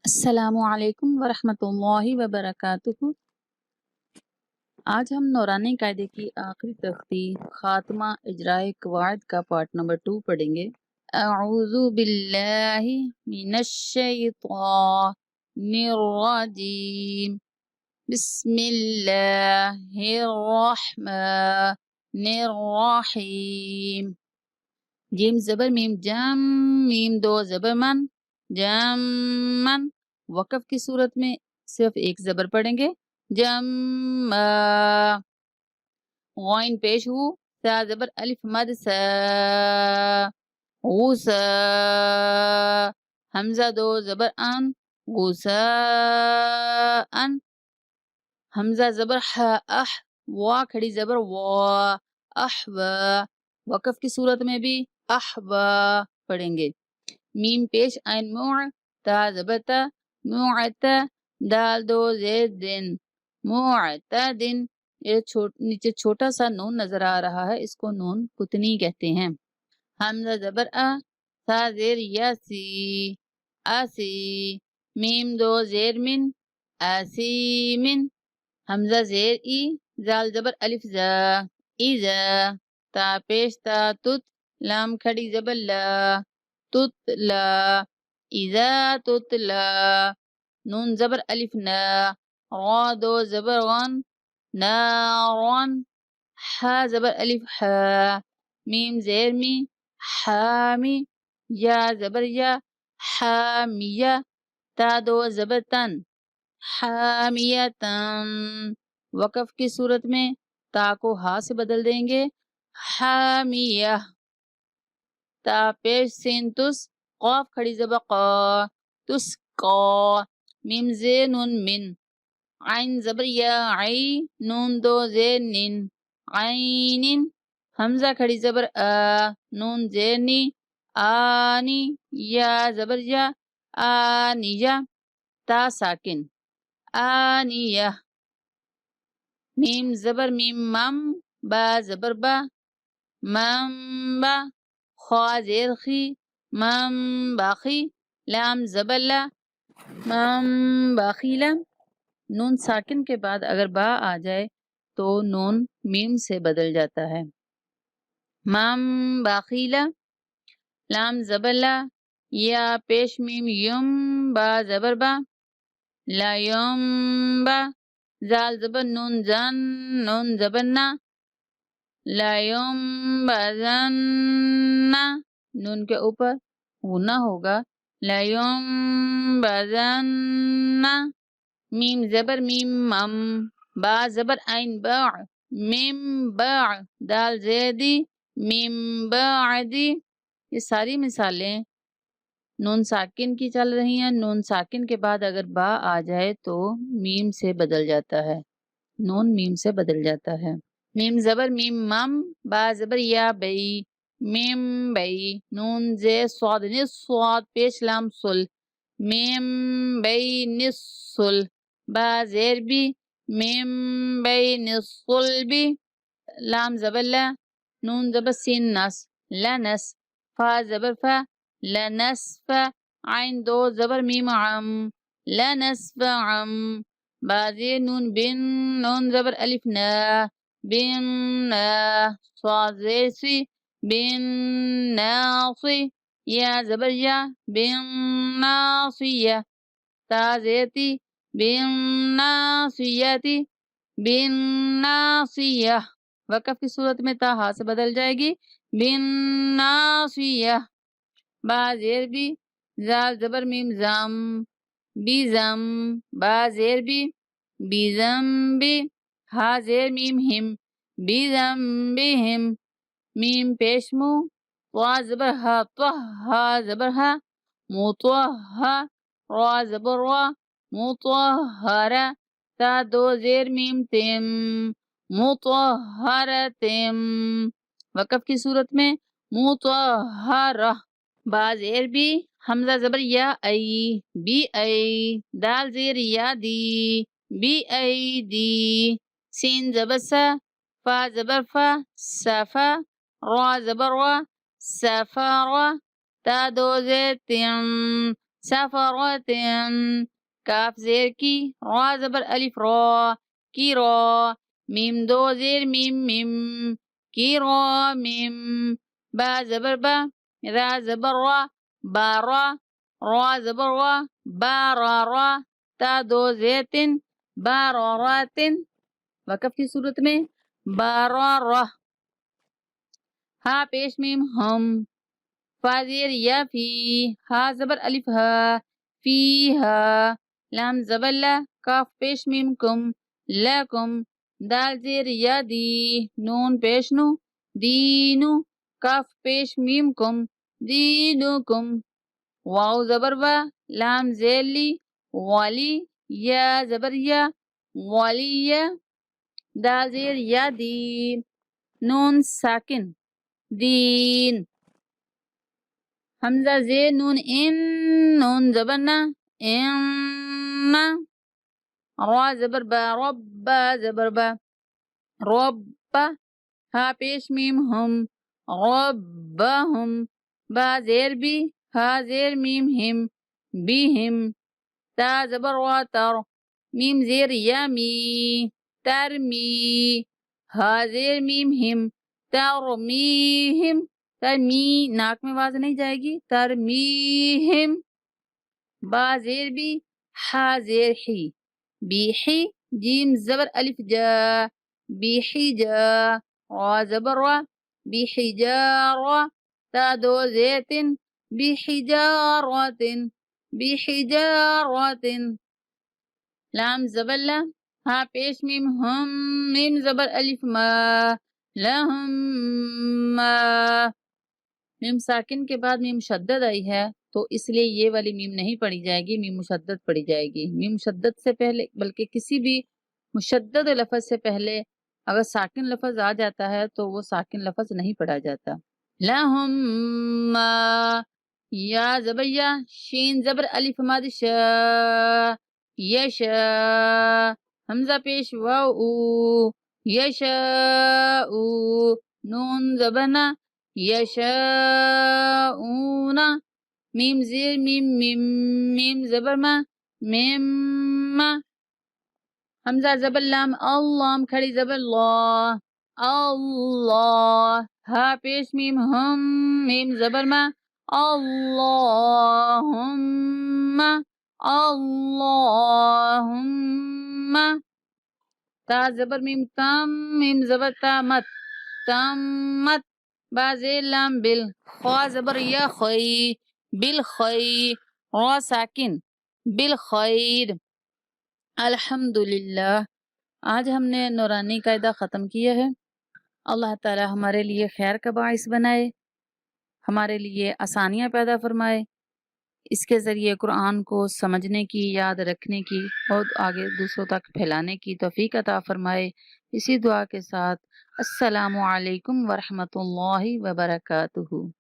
السلام علیکم ورحمۃ اللہ وبرکاتہ۔ آج ہم نورانی قاعدے کی آخری تختی خاتمہ اجرائے قواعد کا پارٹ نمبر 2 پڑھیں گے۔ اعوذ باللہ من الشیطان الرجیم، بسم اللہ الرحمن الرحیم۔ جیم زبر میم جم، میم دو زبر من، جم من۔ وقف کی صورت میں صرف ایک زبر پڑھیں گے، جم۔ غائن پیش ہو، سا زبر الف مد سا، غوسا۔ حمزہ دو زبر ان، غوسا ان۔ حمزہ زبر ح، اح۔ وا کھڑی زبر وا، احوا۔ وقف کی صورت میں بھی احوا پڑھیں گے۔ میم پیش عین مع، تا زبر تا، معتا۔ دال دو زید دن، معتدن۔ یہ نیچے چھوٹا سا نون نظر آ رہا ہے، اس کو نون کتنی کہتے ہیں۔ حمزہ زبر ا، سا زیر یا سی، اسی۔ میم دو زیر من، اسیمن۔ حمزہ زیر ای، زال زبر الف زا، ایزا۔ تا پیش تا تت، لام کھڑی زبر لا، تتلا۔ اذا تتلا۔ نون زبر الف نا، را دو زبر غن، نارن۔ حا زبر الف حا، میم زیر می، حامی۔ یا زبر یا، حامیہ۔ تا دو زبر تن، حامیتن۔ وقف کی صورت میں تا کو ہا سے بدل دیں گے، حامیہ۔ تا پیش سین تس، قاف کھڑی زبر قا، تسقا۔ میم زیر نون من، عین زبر یا عی، نون دو زیر نن، عینن۔ حمزہ کھڑی زبر آ، نون زیر نی، آنی۔ یا زبر یا، آنیہ۔ تا ساکن، آنیہ۔ میم زبر میم مم، با زبر با، منبا۔ خوا زیر خی، منبخی۔ لام زبر لا، منبخیلا۔ نون ساکن کے بعد اگر با آ جائے تو نون میم سے بدل جاتا ہے، منبخیلا۔ لام زبر لا، یا پیش میم یم، با زبر با، لا یمبا۔ زال زبر نون زن، نون زبر نا، لا یمبزن۔ نون کے اوپر غنہ ہوگا، لا یمبزن۔ میم زبر میم مم، با زبر عین باع، میم باع۔ دال زیدی، میم باعدی۔ یہ ساری مثالیں نون ساکن کی چل رہی ہیں۔ نون ساکن کے بعد اگر با آ جائے تو میم سے بدل جاتا ہے، نون میم سے بدل جاتا ہے۔ میم زبر میم مم، با زبر یا بئی، میم بئی۔ نون زیر صاد نص، صاد پیش لام سل، میم بئی نصل۔ با زیر بی، میم بئی نصل بی۔ لام زبر لا، نون زبر سین نس، لنس۔ فا زبر فا، لنسف۔ عین دو زبر میم عم، لنسف عم۔ با زیر نون بن، نون زبر الف نا، بن نا۔ صاد زیر سی، بن ناصی۔ یا زبر یا، بن ناصیہ۔ تا زیر تی، بن ناصیتی، بن ناصیہ۔ وقف کی صورت میں تا ہا سے بدل جائے گی، بن ناصیہ۔ با زیر بی، زال زبر میم زم، بی زم۔ با زیر بی، بی زم بی۔ ہا زیر میم ہم، بی زم بی ہم۔ میم پیش مو، وا زبر ہا، توہ ہا زبر ہا، متوہا۔ را زبر را، متوہرہ۔ تا دو زیر میم تم، متوہرتم۔ وقف کی صورت میں متوہرہ۔ با زیر بی، حمزہ زبر یا ای، بی ای۔ دال زیر یا دی، بی ای دی۔ سین زبر سا، فا زبر فا، سفا۔ را زبر را، سفارا۔ تا دو زیر تم، سفرات کاف زیر کی را زبر الف را کی را میم دو زیر میم میم کی را میم با زبر با را زبر را بارا را زبر را بارا را تا دو زیتن بارارات وقف کی صورت میں بارارہ ہا پیش میم ہم فا زیر یا فی ہا زبر الف ہا فی ہا لام زبر لا کاف پیش میم کم لکم دال زیر یا دی نون پیش نو دینو کاف پیش میم کم دینکم واو زبر وا لام زیر لی والی یا زبر یا والی دال زیر یا دی نون ساکن دین حمزہ زیر نون ان نون زبر نا ان را زبر با رب زبر با رب ہا پیش میم ہم ربہم با زیر بی ہا زیر میم ہم بیہم تا زبر وا تر میم زیر یا می ترمی ہا زیر میم ہم ترمیہم ترمی ناک میں آواز نہیں جائے گی ترمیہم با زیر بی ہا زیر حی بیحی جیم زبر الف جا بیحی جا را زبر را بحجارة تا دو زيتن بحجارة بحجارة لام زبر لا ہا پیش میم ہم میم زبر الف ما لہم ما میم ساکن کے بعد میم مشدد آئی ہے تو اس لیے یہ والی میم نہیں پڑھی جائے گی، میم مشدد پڑھی جائے گی۔ میم مشدد سے پہلے بلکہ کسی بھی مشدد لفظ سے پہلے اگر ساکن لفظ آ جاتا ہے تو وہ ساکن لفظ نہیں پڑھا جاتا۔ لہم ما یا زبر یا شین زبر الف ماد شا یشا حمزہ پیش واو او یشاء نون زبنا یشاءون میم زیر میم میم میم زبر ما میم ما حمزہ زبر لام اللہ کھڑی زبر اللہ اللہ ہا پیش میم ہم میم زبر ما اللہم اللہم تا زبر میم تام میم زبر تامت تامت با زیر لام بل خوا زبر یا خی بالخی را ساکن بالخیر۔ الحمدللہ آج ہم نے نورانی قاعدہ ختم کیا ہے۔ اللہ تعالی ہمارے لیے خیر کا باعث بنائے، ہمارے لیے آسانیاں پیدا فرمائے، اس کے ذریعے قرآن کو سمجھنے کی، یاد رکھنے کی اور آگے دوسروں تک پھیلانے کی توفیق عطا فرمائے۔ اسی دعا کے ساتھ السلام علیکم ورحمۃ اللہ وبرکاتہ۔